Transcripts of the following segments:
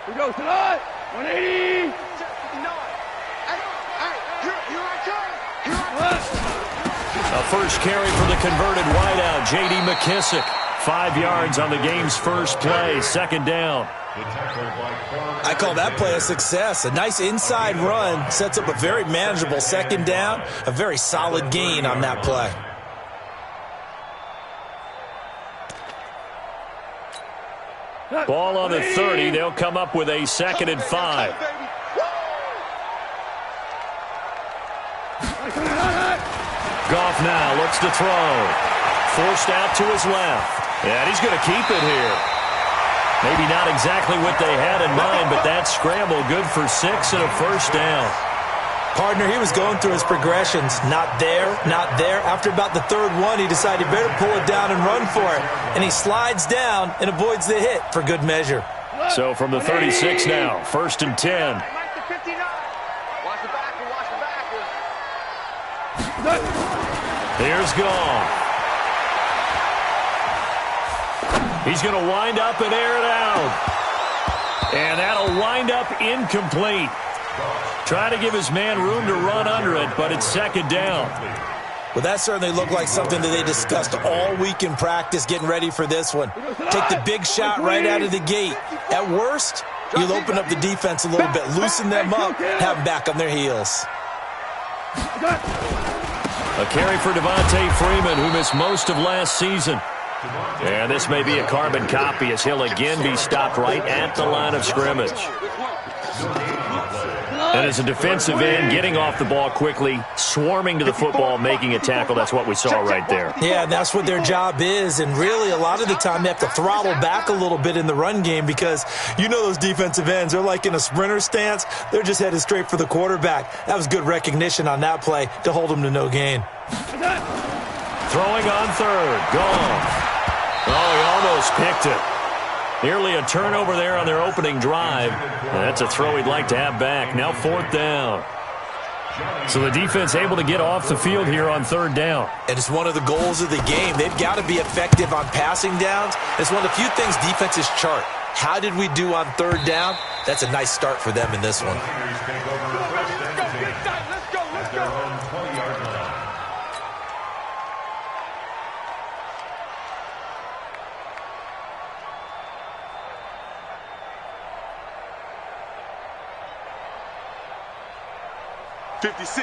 Here we go, tonight. 180. A first carry for the converted wideout, J.D. McKissick. 5 yards on the game's first play, second down. I call that play a success. A nice inside run sets up a very manageable second down, a very solid gain on that play. Ball on the 30. They'll come up with a 2nd and 5. Goff now looks to throw. Forced out to his left. And he's going to keep it here. Maybe not exactly what they had in mind, but that scramble good for 6 and a first down. Partner, he was going through his progressions. Not there, not there. After about the third one, he decided he better pull it down and run for it. And he slides down and avoids the hit for good measure. So from the 36 now, 1st and 10. Here's Goff. He's going to wind up and air it out. And that'll wind up incomplete. Trying to give his man room to run under it, but it's 2nd down. Well, that certainly looked like something that they discussed all week in practice getting ready for this one. Take the big shot right out of the gate. At worst, you'll open up the defense a little bit, loosen them up, have them back on their heels. A carry for Devontae Freeman, who missed most of last season. And this may be a carbon copy as he'll again be stopped right at the line of scrimmage. And as a defensive end, getting off the ball quickly, swarming to the football, making a tackle, that's what we saw right there. Yeah, that's what their job is. And really, a lot of the time, they have to throttle back a little bit in the run game because you know those defensive ends, they're like in a sprinter stance. They're just headed straight for the quarterback. That was good recognition on that play to hold them to no gain. Throwing on 3rd. Gone. Oh, he almost picked it. Nearly a turnover there on their opening drive. And that's a throw he'd like to have back. Now 4th down. So the defense able to get off the field here on 3rd down. And it's one of the goals of the game. They've got to be effective on passing downs. It's one of the few things defenses chart. How did we do on 3rd down? That's a nice start for them in this one.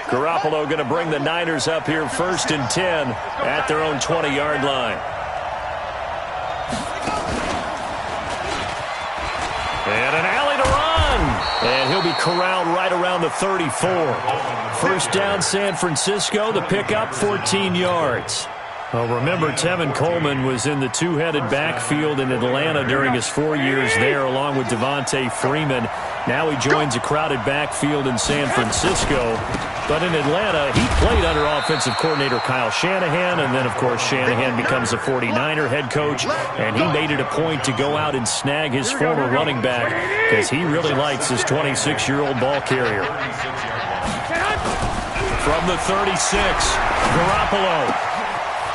Garoppolo going to bring the Niners up here 1st and 10 at their own 20-yard line. And an alley to run. And he'll be corralled right around the 34. 1st down San Francisco. The pickup 14 yards. Well, remember, Tevin Coleman was in the two-headed backfield in Atlanta during his 4 years there, along with Devontae Freeman. Now he joins a crowded backfield in San Francisco. But in Atlanta, he played under offensive coordinator Kyle Shanahan, and then, of course, Shanahan becomes a 49er head coach, and he made it a point to go out and snag his former running back because he really likes his 26-year-old ball carrier. From the 36, Garoppolo.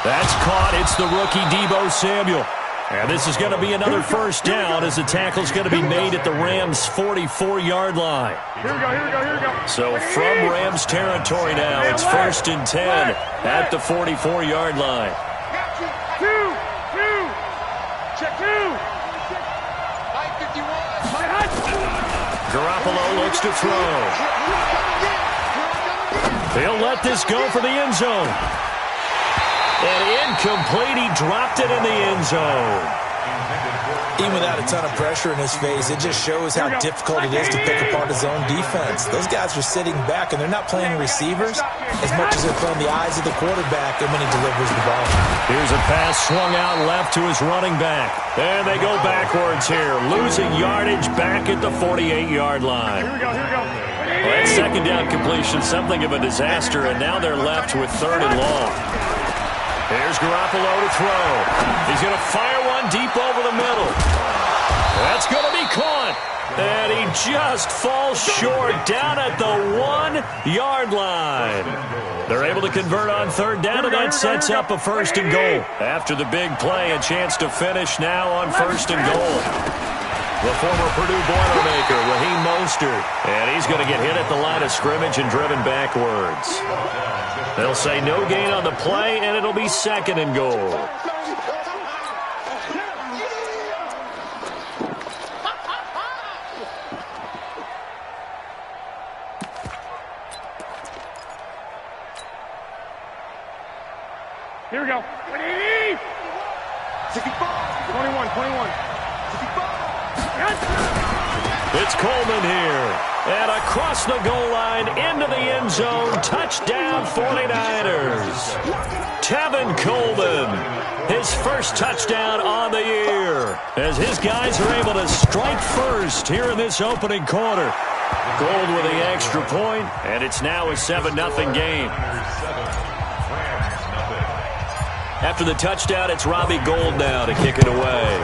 That's caught. It's the rookie Deebo Samuel. And this is going to be another 1st down as the tackle's going to be made at the Rams' 44-yard line. Here we go. So from Rams territory now, it's 1st and 10 at the 44-yard line. Check 2. Garoppolo looks to throw. He'll let this go for the end zone. And incomplete, he dropped it in the end zone. Even without a ton of pressure in his face, it just shows how difficult it is to pick apart his own defense. Those guys are sitting back, and they're not playing receivers as much as they're playing the eyes of the quarterback and when he delivers the ball. Here's a pass swung out left to his running back. And they go backwards here, losing yardage back at the 48-yard line. Here we go. Well, that 2nd down completion, something of a disaster, and now they're left with 3rd and long. Here's Garoppolo to throw. He's going to fire one deep over the middle. That's going to be caught. And he just falls short down at the 1-yard line. They're able to convert on 3rd down, and that sets up a 1st and goal. After the big play, a chance to finish now on 1st and goal. the former Purdue Boilermaker, Raheem Mostert. And he's going to get hit at the line of scrimmage and driven backwards. They'll say no gain on the play, and it'll be 2nd and goal. Here we go. 180. 21, 21. It's Coleman here. And across the goal line, into the end zone, touchdown 49ers. Tevin Coleman, his first touchdown on the year, as his guys are able to strike first here in this opening quarter. Gold with the extra point, and it's now a 7-0 game. After the touchdown, it's Robbie Gould now to kick it away.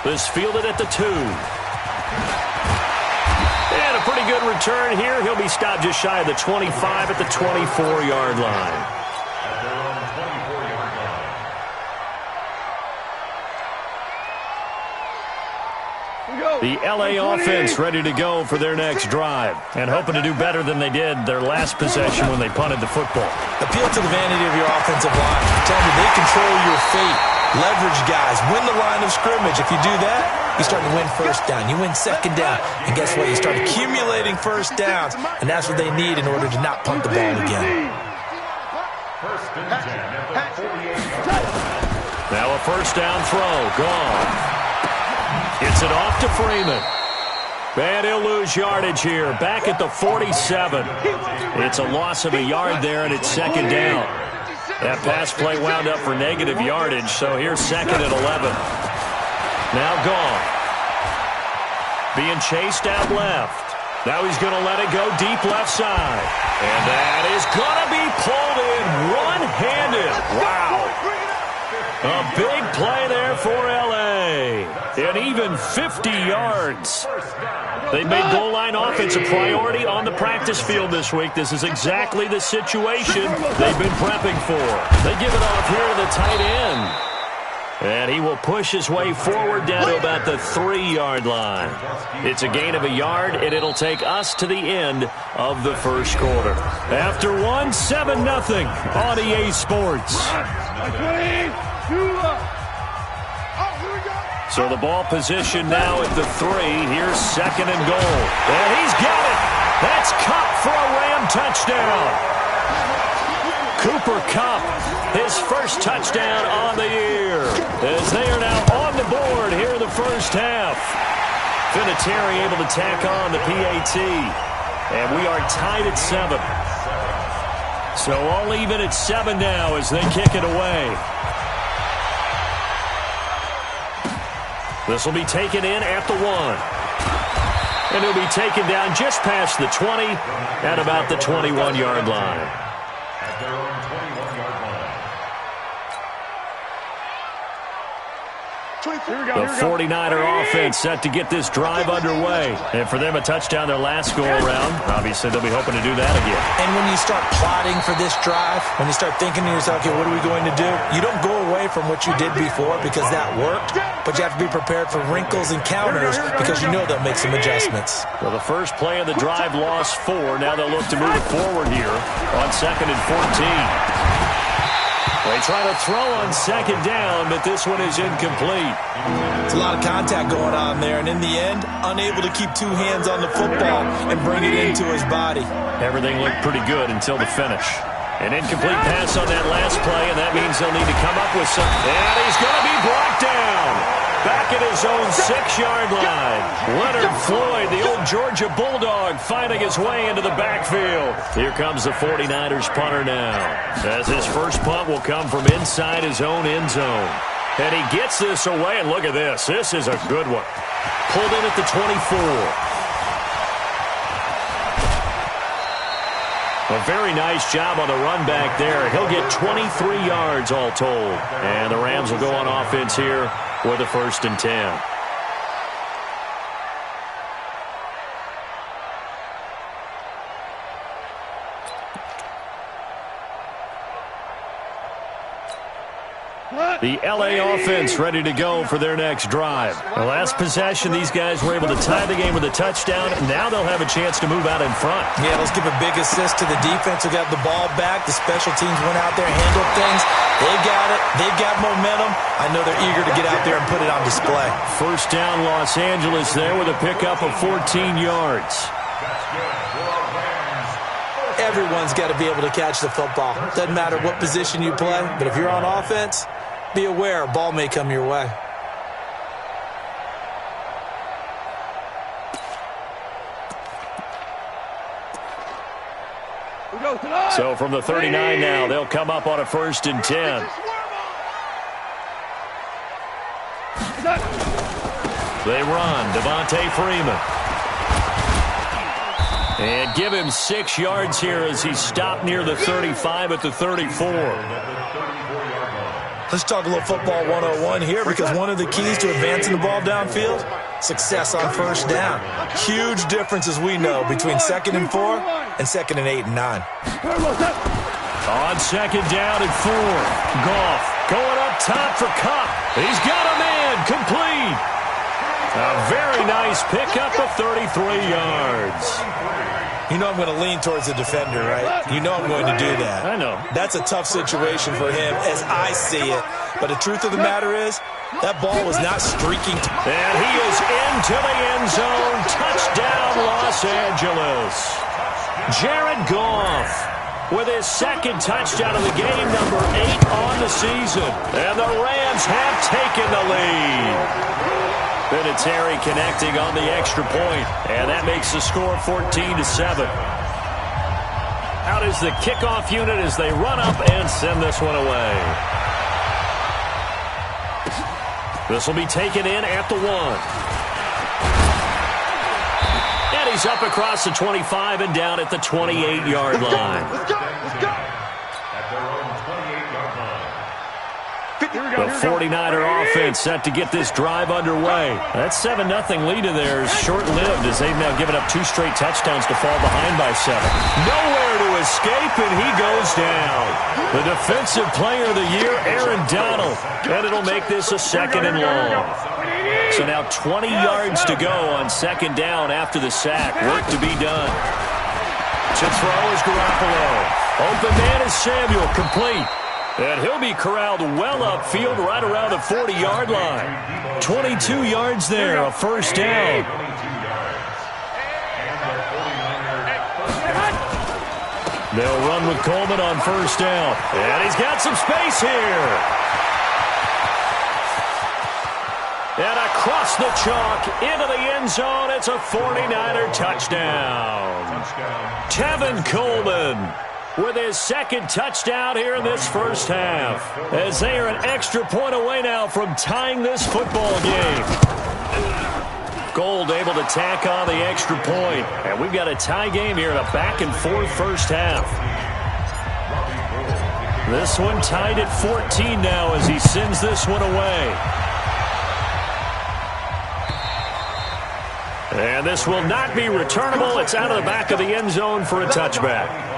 This fielded at the 2. And a pretty good return here. He'll be stopped just shy of the 25 at the 24-yard line. The L.A. offense ready to go for their next drive and hoping to do better than they did their last possession when they punted the football. Appeal to the vanity of your offensive line. Tell them they control your fate. Leverage guys. Win the line of scrimmage. If you do that, you start to win first down. You win second down. And guess what? You start accumulating first downs. And that's what they need in order to not punt the ball again. Now a first down throw. Gone. Gets it off to Freeman. And he'll lose yardage here. Back at the 47. It's a loss of a yard there, and it's 2nd down. That pass play wound up for negative yardage, so here's 2nd and 11. Now gone. Being chased out left. Now he's going to let it go deep left side. And that is going to be pulled in one-handed. Wow. A big play there for L.A. And even 50 yards. They've made goal line offense a priority on the practice field this week. This is exactly the situation they've been prepping for. They give it off here to the tight end. And he will push his way forward down to about the 3-yard line. It's a gain of a yard, and it'll take us to the end of the first quarter. After one, 7-0 on EA Sports. So the ball position now at the 3. Here's 2nd and goal. And he's got it. That's Kupp for a Ram touchdown. Cooper Kupp, his first touchdown on the year, as they are now on the board here in the first half. Vinatieri able to tack on the PAT. And we are tied at 7. So all even at 7 now as they kick it away. This will be taken in at the 1. And he'll be taken down just past the 20 at about the 21-yard line. At their own 21-yard line. The 49er offense set to get this drive underway. And for them, a touchdown their last go-around. Obviously, they'll be hoping to do that again. And when you start plotting for this drive, when you start thinking to yourself, okay, what are we going to do? You don't go away from what you did before because that worked, but you have to be prepared for wrinkles and counters because you know they'll make some adjustments. Well, the first play of the drive lost 4. Now they'll look to move it forward here on 2nd and 14. They try to throw on 2nd down, but this one is incomplete. It's a lot of contact going on there, and in the end, unable to keep 2 hands on the football and bring it into his body. Everything looked pretty good until the finish. An incomplete pass on that last play, and that means they'll need to come up with some. And he's going to be brought down. Back at his own 6-yard line. Leonard Floyd, the old Georgia Bulldog, finding his way into the backfield. Here comes the 49ers punter now, as his first punt will come from inside his own end zone. And he gets this away, and look at this. This is a good one. Pulled in at the 24. A very nice job on the run back there. He'll get 23 yards all told. And the Rams will go on offense here with a 1st and 10. The LA offense ready to go for their next drive. The last possession, these guys were able to tie the game with a touchdown. Now they'll have a chance to move out in front. Yeah, let's give a big assist to the defense who got the ball back. The special teams went out there and handled things. They got it. They've got momentum. I know they're eager to get out there and put it on display. First down, Los Angeles there with a pickup of 14 yards. Everyone's got to be able to catch the football. Doesn't matter what position you play, but if you're on offense, be aware a ball may come your way. So from the 39 now, they'll come up on a 1st and 10. They run. Devontae Freeman. And give him 6 yards here as he stopped near the 35 at the 34. Let's talk a little football 101 here, because one of the keys to advancing the ball downfield, success on first down. Huge difference, as we know, between 2nd and 4 and 2nd and 8 and 9. On 2nd down and 4. Goff going up top for Kupp. He's got a man complete. A very nice pickup of 33 yards. You know I'm going to lean towards the defender, right? You know I'm going to do that. I know. That's a tough situation for him as I see it. But the truth of the matter is, that ball was not streaking. And he is into the end zone. Touchdown, Los Angeles. Jared Goff with his 2nd touchdown of the game, number 8 on the season. And the Rams have taken the lead. Vinatieri connecting on the extra point, and that makes the score 14-7. Out is the kickoff unit as they run up and send this one away. This will be taken in at the 1. And he's up across the 25 and down at the 28-yard line. Let's go. The 49er offense set to get this drive underway. That 7-0 lead of theirs short-lived as they've now given up 2 straight touchdowns to fall behind by 7. Nowhere to escape, and he goes down. The defensive player of the year, Aaron Donald. And it'll make this a 2nd and long. So now 20 yards to go on 2nd down after the sack. Work to be done. To throw is Garoppolo. Open man is Samuel, complete. And he'll be corralled well upfield right around the 40-yard line. 22 yards there, a 1st down. They'll run with Coleman on 1st down. And he's got some space here. And across the chalk into the end zone, it's a 49er touchdown. Tevin Coleman with his 2nd touchdown here in this first half, as they are an extra point away now from tying this football game. Gold able to tack on the extra point, and we've got a tie game here in a back-and-forth first half. This one tied at 14 now as he sends this one away. And this will not be returnable. It's out of the back of the end zone for a touchback.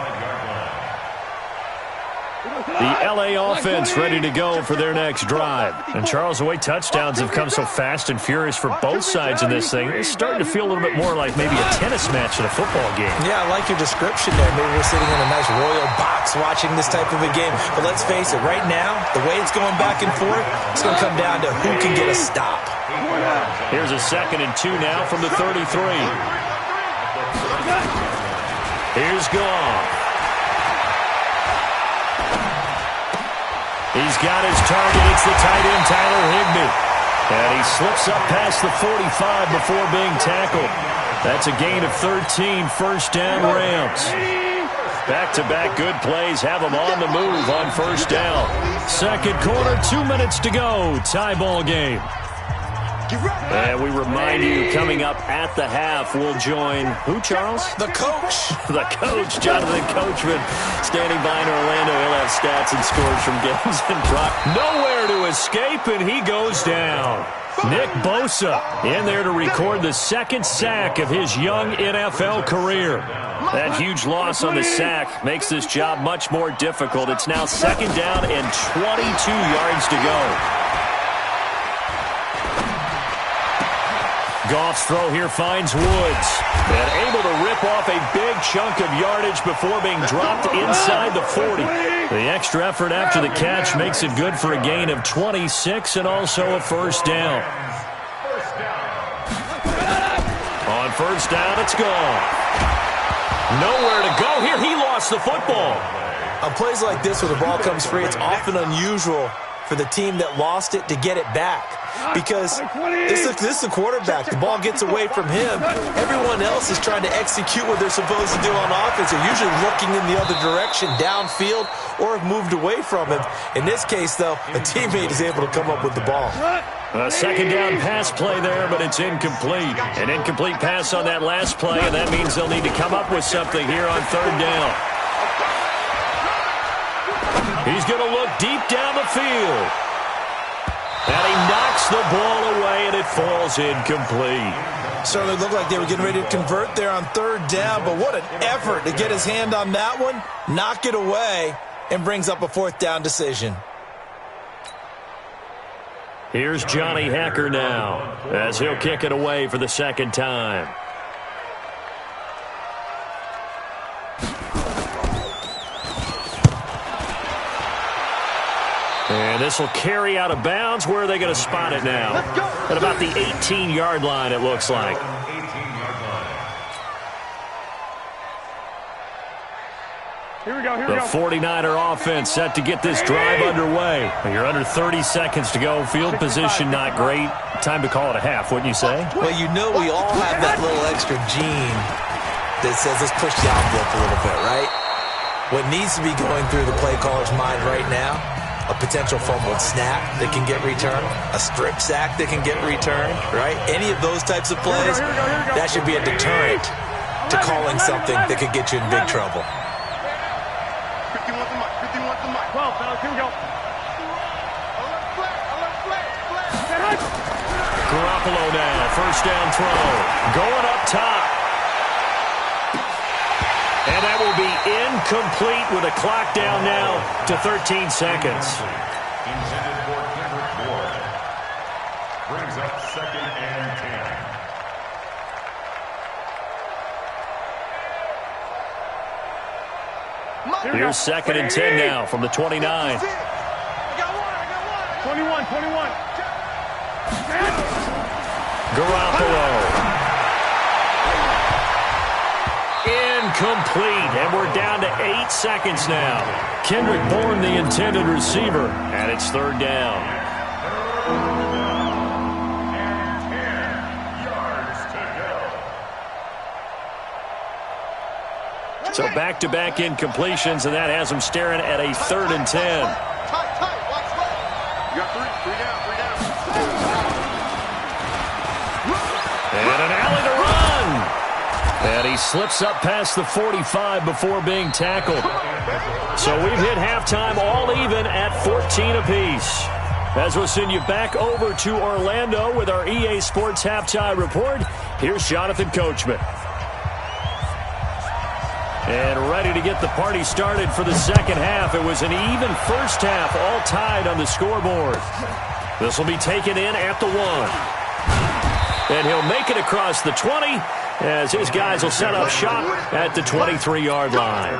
The LA offense ready to go for their next drive. And, Charles, the way touchdowns have come so fast and furious for both sides in this thing, it's starting to feel a little bit more like maybe a tennis match in a football game. Yeah, I like your description there. Maybe we're sitting in a nice royal box watching this type of a game. But let's face it, right now, the way it's going back and forth, it's going to come down to who can get a stop. Here's a 2nd and 2 now from the 33. Here's Goff. He's got his target. It's the tight end, Tyler Higbee. And he slips up past the 45 before being tackled. That's a gain of 13, 1st down Rams. Back-to-back good plays have them on the move on 1st down. 2nd quarter, 2 minutes to go. Tie ball game. And we remind you, coming up at the half, we'll join who, Charles? The coach. The coach, Jonathan Coachman, standing by in Orlando. He'll have stats and scores from games and drop. Nowhere to escape, and he goes down. Nick Bosa in there to record the second sack of his young NFL career. That huge loss on the sack makes this job much more difficult. It's now second down and 22 yards to go. Goff's throw here finds Woods. And able to rip off a big chunk of yardage before being dropped inside the 40. The extra effort after the catch makes it good for a gain of 26 and also a first down. On first down, it's gone. Nowhere to go here. He lost the football. On plays like this where the ball comes free, it's often unusual for the team that lost it to get it back. Because this is the quarterback. The ball gets away from him. Everyone else is trying to execute what they're supposed to do on offense. They're usually looking in the other direction, downfield, or have moved away from him. In this case, though, a teammate is able to come up with the ball. A second down pass play there, but it's incomplete. An incomplete pass on that last play, and that means they'll need to come up with something here on third down. He's going to look deep down the field. And he knocks the ball away, and it falls incomplete. Certainly looked like they were getting ready to convert there on third down, but what an effort to get his hand on that one, knock it away, and brings up a fourth down decision. Here's Johnny Hacker now, as he'll kick it away for the second time. And this will carry out of bounds. Where are they going to spot it now? At about the 18-yard line, it looks like. Here we go, here The we go. 49er offense set to get this drive underway. You're under 30 seconds to go. Field position not great. Time to call it a half, wouldn't you say? Well, you know we all have that little extra gene that says let's push the envelope a little bit, right? What needs to be going through the play caller's mind right now, a potential fumbled snap that can get returned, a strip sack that can get returned, right? Any of those types of plays, that should be a deterrent to calling something that could get you in big trouble. 51 to Mike. 12, fellas, here we go. Garoppolo now, first down throw. Going up top. And that will be incomplete with a clock down now to 13 seconds. Intended for Kendrick Bourne. Brings up second and 10. Here's second and 10 now from the 29. 21. Garoppolo. Incomplete, and we're down to 8 seconds now. Kendrick Bourne, the intended receiver, and it's third down. And 10 yards to go. So back-to-back incompletions, and that has them staring at a third and 10. You got three down. And an alley to run. And he slips up past the 45 before being tackled. So we've hit halftime all even at 14 apiece. As we'll send you back over to Orlando with our EA Sports Halftime Report, here's Jonathan Coachman. And ready to get the party started for the second half. It was an even first half, all tied on the scoreboard. This will be taken in at the 1. And he'll make it across the 20 as his guys will set up shop at the 23-yard line.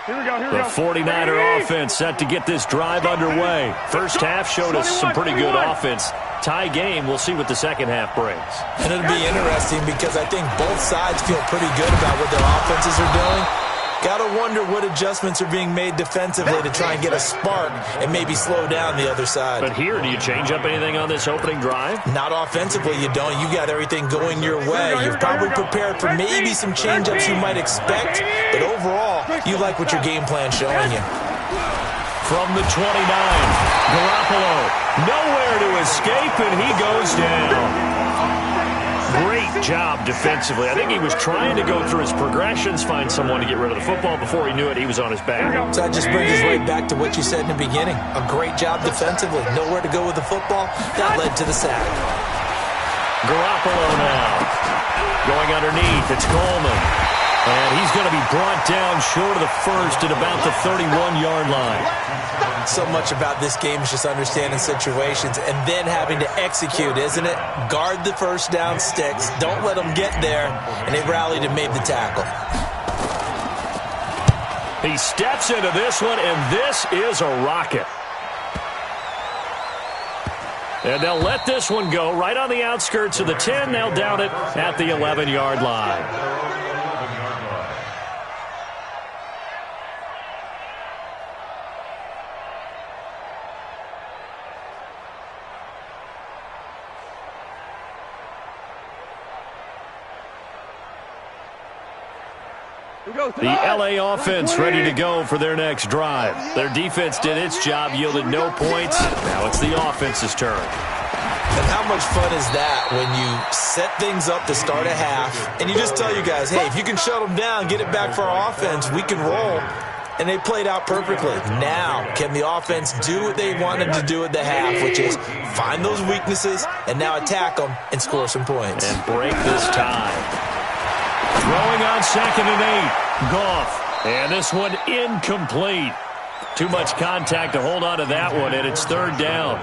Here we go. The 49er offense set to get this drive underway. First half showed us some pretty good offense. Tie game, we'll see what the second half brings. And it'll be interesting because I think both sides feel pretty good about what their offenses are doing. Got to wonder what adjustments are being made defensively to try and get a spark and maybe slow down the other side. But here, do you change up anything on this opening drive? Not offensively, you don't. You got everything going your way. You're probably prepared for maybe some change-ups you might expect, but overall, you like what your game plan's showing you. from the 29. Garoppolo, nowhere to escape, and he goes down. Great job defensively. I think he was trying to go through his progressions, find someone to get rid of the football. Before he knew it, he was on his back. So that just brings us right back to what you said in the beginning. A great job defensively. Nowhere to go with the football. That led to the sack. Garoppolo now. Going underneath, it's Coleman. And he's going to be brought down short of the first at about the 31-yard line. So much about this game is just understanding situations and then having to execute, isn't it? Guard the first down sticks. Don't let them get there. And they rallied and made the tackle. He steps into this one, and this is a rocket. And they'll let this one go right on the outskirts of the 10. They'll down it at the 11-yard line. The L.A. offense ready to go for their next drive. Their defense did its job, yielded no points. Now it's the offense's turn. And how much fun is that when you set things up to start a half, and you just tell you guys, hey, if you can shut them down, get it back for our offense, we can roll. And they played out perfectly. Now, can the offense do what they wanted to do at the half, which is find those weaknesses and now attack them and score some points. And break this tie. Throwing on 2nd and 8. Goff. And this one incomplete. Too much contact to hold on to that one, and it's 3rd down.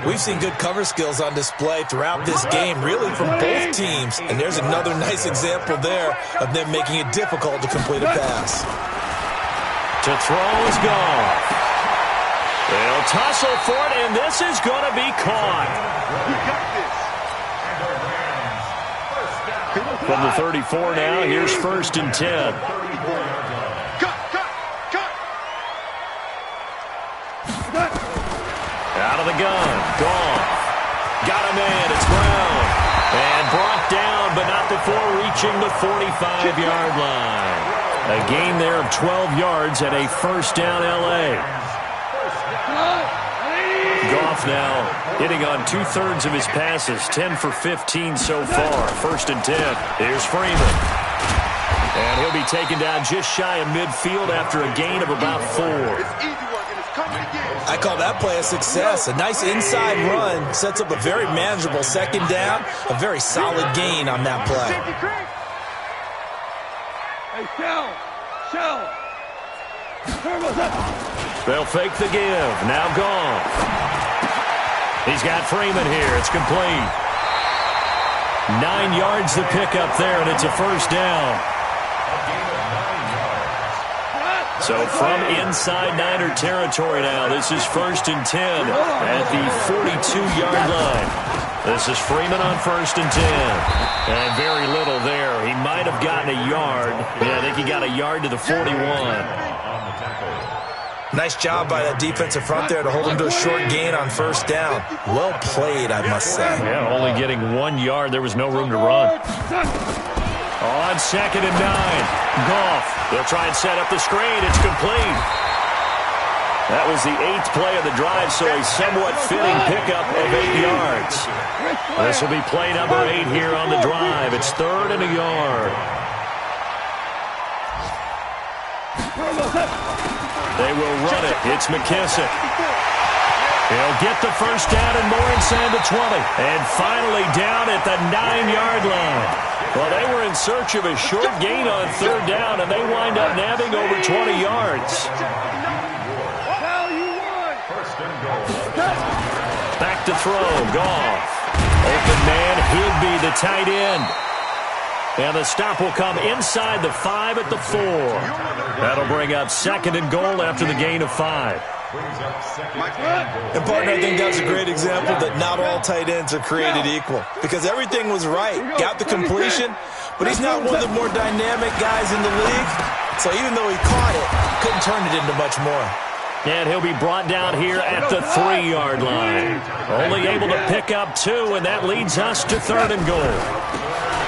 We've seen good cover skills on display throughout this game, really from both teams. And there's another nice example there of them making it difficult to complete a pass. To throw is Goff. They'll tussle for it, and this is going to be caught. You got this. From the 34 now, here's 1st and 10. Cut. Out of the gun, Goff. Got a man, it's Brown. And brought down, but not before reaching the 45-yard line. A gain there of 12 yards and a 1st down L.A. Goff now hitting on 2/3 of his passes, 10 for 15 so far. 1st and 10. Here's Freeman. And he'll be taken down just shy of midfield after a gain of about 4. I call that play a success. A nice inside run sets up a very manageable 2nd down. A very solid gain on that play. Hey, Shell. They'll fake the give. Now Goff. He's got Freeman here. It's complete. 9 yards the pickup there, and it's a 1st down. So from inside Niner territory now, this is 1st and 10 at the 42-yard line. This is Freeman on 1st and 10. And very little there. He might have gotten a yard. Yeah, I think he got a yard to the 41. Nice job by that defensive front there to hold him to a short gain on 1st down. Well played, I must say. Yeah, only getting 1 yard. There was no room to run. On 2nd and 9. Goff. They'll try and set up the screen. It's complete. That was the 8th play of the drive, so a somewhat fitting pickup of 8 yards. This will be play number 8 here on the drive. It's 3rd and a yard. They will run it. It's McKissick. He'll get the 1st down and more inside the 20. And finally down at the 9-yard line. Well, they were in search of a short gain on 3rd down, and they wind up nabbing over 20 yards. Back to throw. Goff. Open man, Higbee, the tight end. And the stop will come inside the 5 at the 4. That'll bring up 2nd and goal after the gain of 5. And, partner, I think that's a great example that not all tight ends are created equal. Because everything was right. Got the completion, but he's not one of the more dynamic guys in the league. So even though he caught it, couldn't turn it into much more. And he'll be brought down here at the 3-yard line. Only able to pick up 2, and that leads us to 3rd and goal.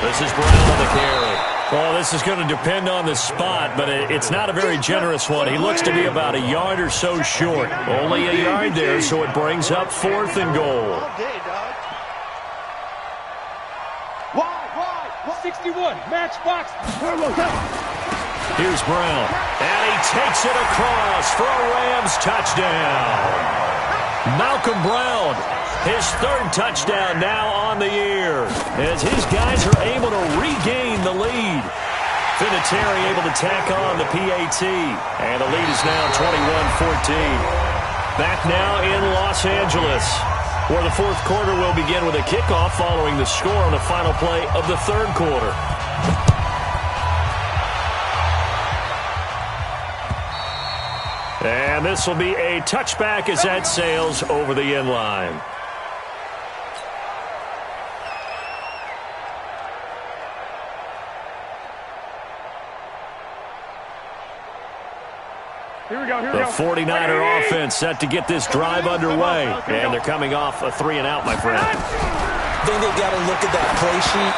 This is Brown on the carry. Well, this is going to depend on the spot, but it's not a very generous one. He looks to be about a yard or so short. Only a yard there, so it brings up 4th and goal. Wide, 61, match box. Here's Brown, and he takes it across for a Rams touchdown. Malcolm Brown, his 3rd touchdown now on the year, as his guys are able to regain the lead. Vinatieri able to tack on the PAT, and the lead is now 21-14. Back now in Los Angeles, where the 4th quarter will begin with a kickoff following the score on the final play of the 3rd quarter. And this will be a touchback as that sails over the end line. The 49er offense set to get this drive underway. And they're coming off a 3-and-out, my friend. I think they've got to look at that play sheet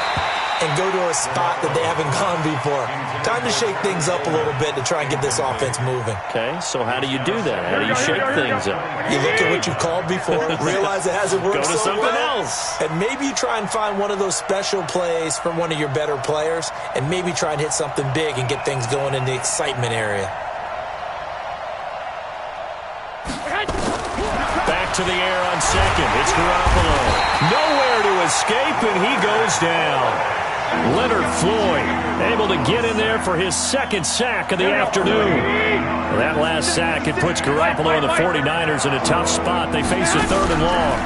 and go to a spot that they haven't gone before. Time to shake things up a little bit to try and get this offense moving. Okay, so how do you do that? How do you shake things up? You look at what you called before, realize it hasn't worked so so well. Else. And maybe you try and find one of those special plays from one of your better players, and maybe try and hit something big and get things going in the excitement area. Back to the air on 2nd. It's Garoppolo. Nowhere to escape, and he goes down. Leonard Floyd able to get in there for his 2nd sack of the afternoon. That last sack, it puts Garoppolo and the 49ers in a tough spot. They face a 3rd and long.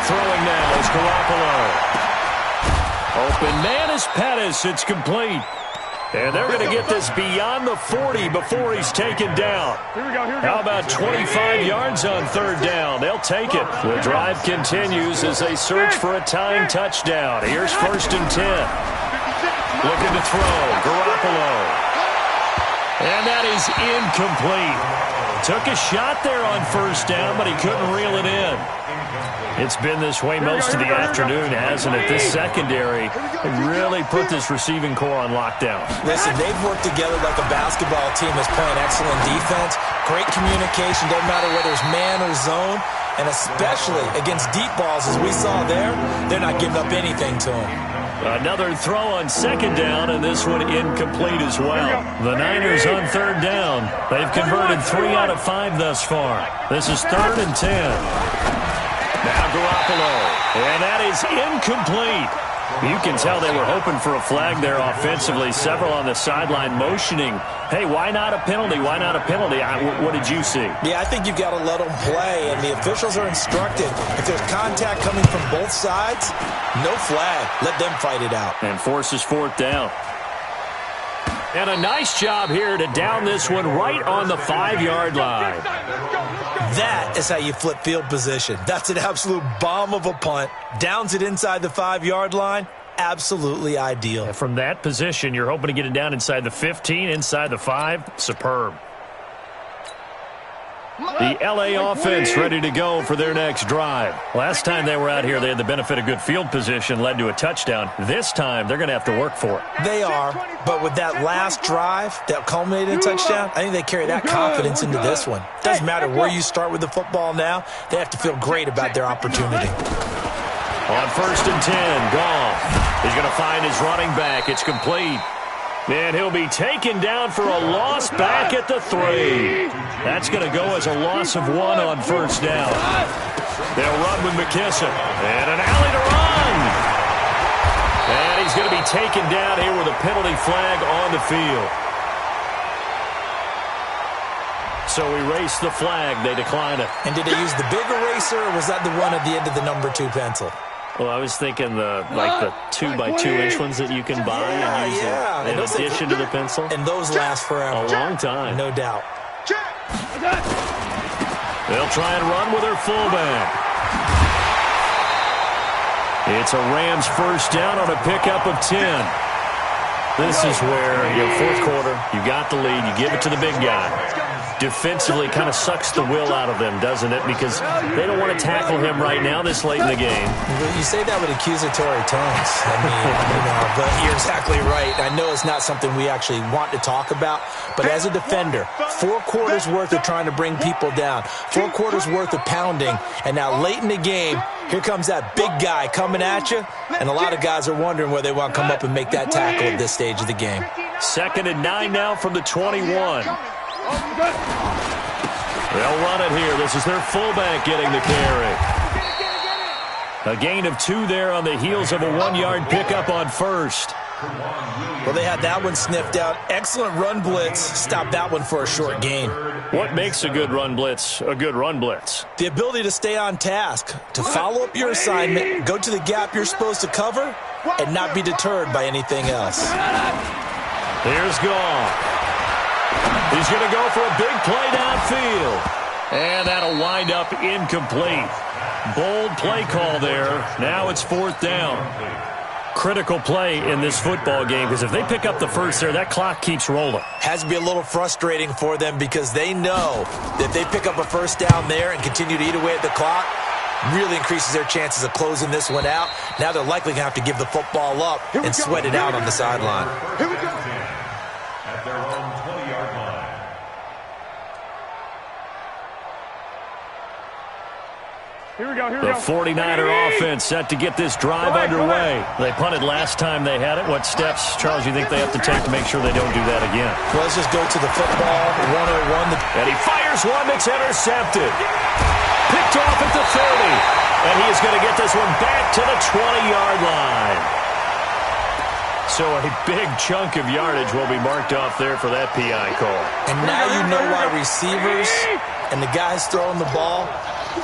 Throwing now is Garoppolo. Open man is Pettis. It's complete. And they're going to get this beyond the 40 before he's taken down. How about 25 yards on 3rd down? They'll take it. The drive continues as they search for a tying touchdown. Here's 1st and 10. Looking to throw. Garoppolo. And that is incomplete. Took a shot there on 1st down, but he couldn't reel it in. It's been this way most of the afternoon, hasn't it? This secondary really put this receiving core on lockdown. Listen, they've worked together like a basketball team that's playing excellent defense. Great communication, doesn't matter whether it's man or zone. And especially against deep balls, as we saw there, they're not giving up anything to them. Another throw on 2nd down, and this one incomplete as well. The Niners on 3rd down. They've converted 3 out of 5 thus far. This is 3rd and 10. Now Garoppolo, and that is incomplete. You can tell they were hoping for a flag there offensively. Several on the sideline motioning, hey, why not a penalty? Why not a penalty? What did you see? Yeah, I think you've got to let them play, and the officials are instructed. If there's contact coming from both sides, no flag. Let them fight it out. And forces 4th down. And a nice job here to down this one right on the 5-yard line. That is how you flip field position. That's an absolute bomb of a punt. Downs it inside the 5-yard line. Absolutely ideal. And from that position, you're hoping to get it down inside the 15, inside the 5. Superb. The LA offense ready to go for their next drive. Last time they were out here, they had the benefit of good field position, led to a touchdown. This time, they're going to have to work for it. They are, but with that last drive that culminated in a touchdown, I think they carry that confidence into this one. Doesn't matter where you start with the football now, they have to feel great about their opportunity. On 1st and 10, Goff. He's going to find his running back. It's complete. And he'll be taken down for a loss back at the 3. That's going to go as a loss of 1 on 1st down. They'll run with McKisson. And an alley to run. And he's going to be taken down here with a penalty flag on the field. So erase the flag. They decline it. And did they use the big eraser, or was that the one at the end of the number 2 pencil? Well, I was thinking the 2x2-inch ones that you can buy and use in addition to the pencil. And those last forever. A long time. No doubt. They'll try and run with their fullback. It's a Rams 1st down on a pickup of 10. This is where, fourth quarter, you got the lead, you give it to the big guy. Defensively, kind of sucks the will out of them, doesn't it? Because they don't want to tackle him right now this late in the game. Well, you say that with accusatory tones. I mean, but you're exactly right. I know it's not something we actually want to talk about, but as a defender, 4 quarters worth of trying to bring people down, 4 quarters worth of pounding, and now late in the game, here comes that big guy coming at you, and a lot of guys are wondering where they want to come up and make that tackle at this stage of the game. 2nd and 9 now from the 21. They'll run it here. This is their fullback getting the carry. A gain of 2 there on the heels of a 1-yard pickup on first. Well, they had that one sniffed out. Excellent run blitz. Stop that one for a short gain. What makes a good run blitz a good run blitz? The ability to stay on task, to follow up your assignment, go to the gap you're supposed to cover, and not be deterred by anything else. Here's Goff. He's going to go for a big play downfield. And that'll wind up incomplete. Bold play call there. Now it's 4th down. Critical play in this football game because if they pick up the first there, that clock keeps rolling. Has to be a little frustrating for them because they know that if they pick up a first down there and continue to eat away at the clock, really increases their chances of closing this one out. Now they're likely going to have to give the football up and sweat it out on the sideline. Here we go. At their own 20-yard line. The 49er offense set to get this drive underway. They punted last time they had it. What steps, Charles, you think they have to take to make sure they don't do that again? Well, let's just go to the football 101. And he fires one that's intercepted. Picked off at the 30. And he is going to get this one back to the 20-yard line. So a big chunk of yardage will be marked off there for that PI call. And now you know why receivers and the guys throwing the ball,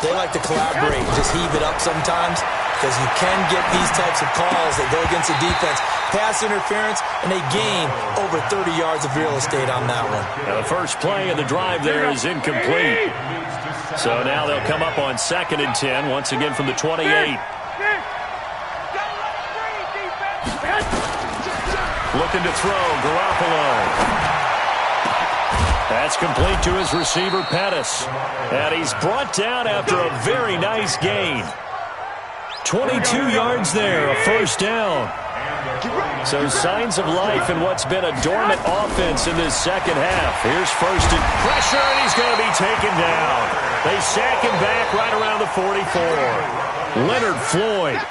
they like to collaborate and just heave it up sometimes because you can get these types of calls that go against the defense. Pass interference, and they gain over 30 yards of real estate on that one. Now the first play of the drive there is incomplete. So now they'll come up on 2nd and 10, once again from the 28. Looking to throw, Garoppolo. That's complete to his receiver, Pettis. And he's brought down after a very nice gain. 22 yards there, a first down. So signs of life in what's been a dormant offense in this second half. Here's first and pressure, and he's going to be taken down. They sack him back right around the 44. Leonard Floyd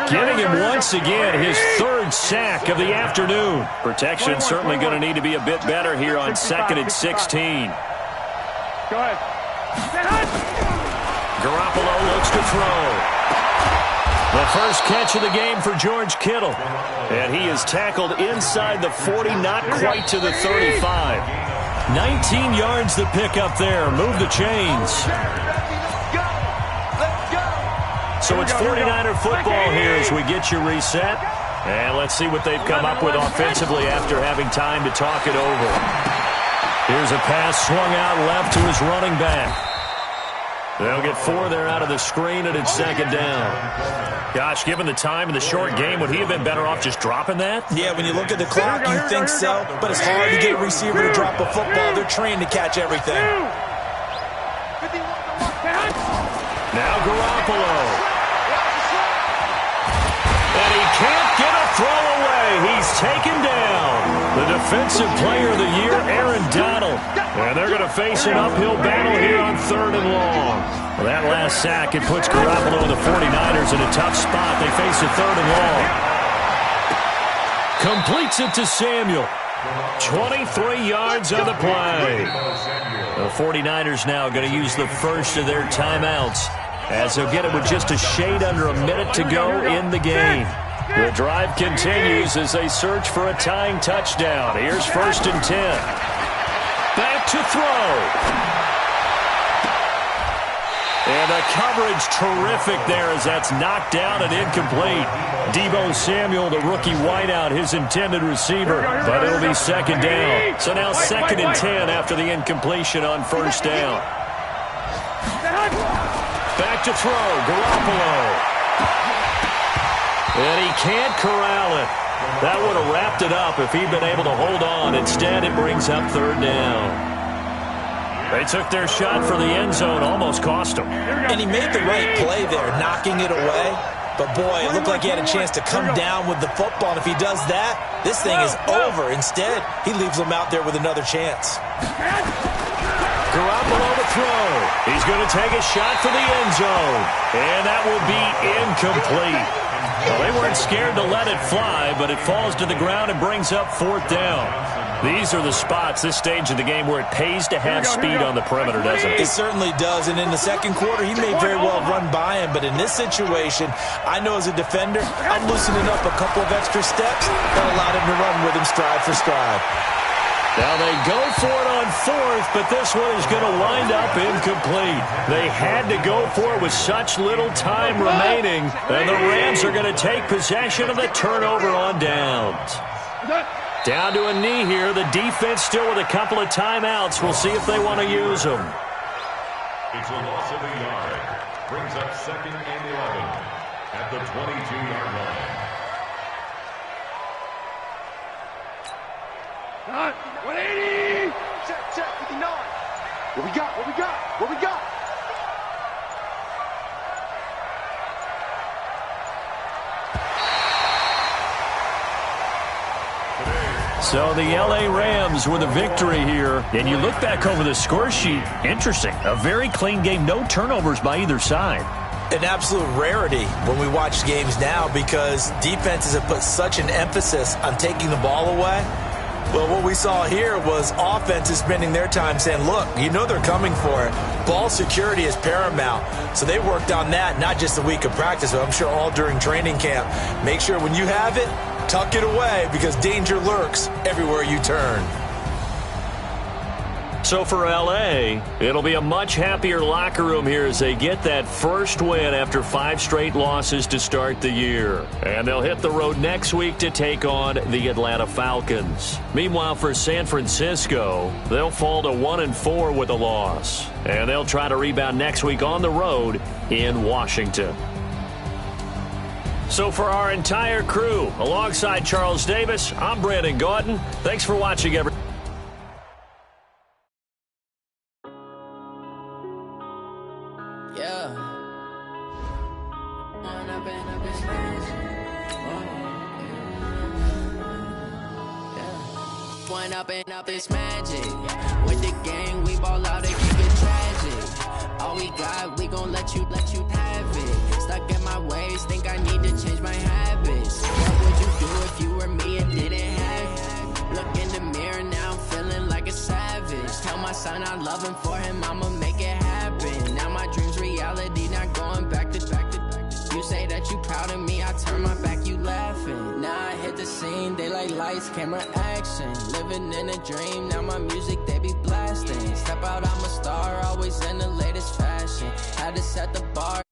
getting him once again his 3rd sack of the afternoon. Protection certainly going to need to be a bit better here on 2nd and 16. Go ahead. Garoppolo looks to throw. The first catch of the game for George Kittle. And he is tackled inside the 40, not quite to the 35. 19 yards to pick up there. Move the chains. So it's 49er football here as we get you reset. And let's see what they've come up with offensively after having time to talk it over. Here's a pass swung out left to his running back. They'll get 4 there out of the screen, and it's 2nd down. Gosh, given the time and the short game, would he have been better off just dropping that? Yeah, when you look at the clock, you think so. But it's hard to get a receiver to drop a football. They're trained to catch everything. Now Garoppolo. And he can't get a throw away. He's taken down. The defensive player of the year, Aaron Donald. And they're going to face an uphill battle here on 3rd and long. Well, that last sack, it puts Garoppolo and the 49ers in a tough spot. They face a 3rd and long. Completes it to Samuel. 23 yards on the play. The 49ers now going to use the first of their timeouts as they'll get it with just a shade under a minute to go in the game. The drive continues as they search for a tying touchdown. Here's 1st and 10. Back to throw. And the coverage terrific there as that's knocked down and incomplete. Deebo Samuel, the rookie wideout, his intended receiver, but it'll be 2nd down. So now 2nd and 10 after the incompletion on 1st down. Back to throw, Garoppolo. And he can't corral it. That would have wrapped it up if he'd been able to hold on. Instead, it brings up third down. They took their shot for the end zone, almost cost him. And he made the right play there, knocking it away. But, boy, it looked like he had a chance to come down with the football. And if he does that, this thing is over. Instead, he leaves him out there with another chance. Garoppolo to throw. He's going to take a shot for the end zone. And that will be incomplete. Well, they weren't scared to let it fly, but it falls to the ground and brings up fourth down. These are the spots, this stage of the game, where it pays to have speed on the perimeter, doesn't it? It certainly does, and in the second quarter, he may very well run by him, but in this situation, I know as a defender, I'm loosening up a couple of extra steps that allowed him to run with him stride for stride. Now they go for it on fourth, but this one is going to wind up incomplete. They had to go for it with such little time remaining, and the Rams are going to take possession of the turnover on downs. Down to a knee here. The defense still with a couple of timeouts. We'll see if they want to use them. It's a loss of a yard. Brings up second and 11 at the 22-yard line. 180! Check, 59. What we got? So the L.A. Rams with a victory here. And you look back over the score sheet, interesting. A very clean game, no turnovers by either side. An absolute rarity when we watch games now because defenses have put such an emphasis on taking the ball away. Well, what we saw here was offenses spending their time saying, look, you know they're coming for it. Ball security is paramount. So they worked on that, not just a week of practice, but I'm sure all during training camp. Make sure when you have it, tuck it away because danger lurks everywhere you turn. So for L.A., it'll be a much happier locker room here as they get that first win after 5 straight losses to start the year. And they'll hit the road next week to take on the Atlanta Falcons. Meanwhile, for San Francisco, they'll fall to 1-4 with a loss. And they'll try to rebound next week on the road in Washington. So for our entire crew, alongside Charles Davis, I'm Brandon Gaudin. Thanks for watching, everyone. Up this magic with the gang, we ball out and keep it tragic. All we got, we gon' let you have it. Stuck in my ways, think I need to change my habits. What would you do if you were me and didn't have it? Look in the mirror now, I'm feeling like a savage. Tell my son I love him, for him I'ma make it happen. Now my dreams reality, not going back to back. You say that you proud of me, I turn my back, you laughing. Now I hit the scene, they like lights, camera, action. Living in a dream, now my music, they be blasting. Step out, I'm a star, always in the latest fashion. Had to set the bar.